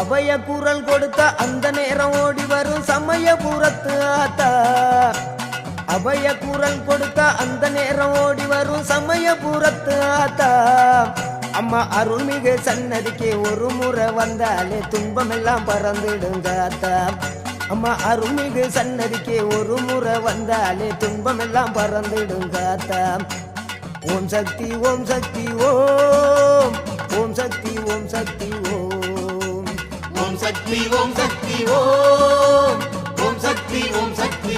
அபய குரல் கொடுத்த அந்த நேரம் ஓடி வரும் சமயபுரத்து ஆத்தா. அபய குரல் கொடுத்த அந்த நேரம் ஓடி வரும் சமயபுரத்து ஆத்தா. அம்மா அருள்மிகு சன்னதிக்கு ஒரு முறை வந்தாலே துன்பமெல்லாம் பறந்துடுங்க ஆத்தா. அம்மா அருள்மிகு சன்னதிக்கு ஒரு முறை வந்தாலே துன்பமெல்லாம் பறந்துடுங்க ஆத்தா. ஓம் சக்தி ஓம் சக்தி ஓம், ஓம் சக்தி ஓம் சக்தி ஓம், ஓம் சக்தி ஓம் சக்தி ஓம், ஓம் சக்தி ஓம் சக்தி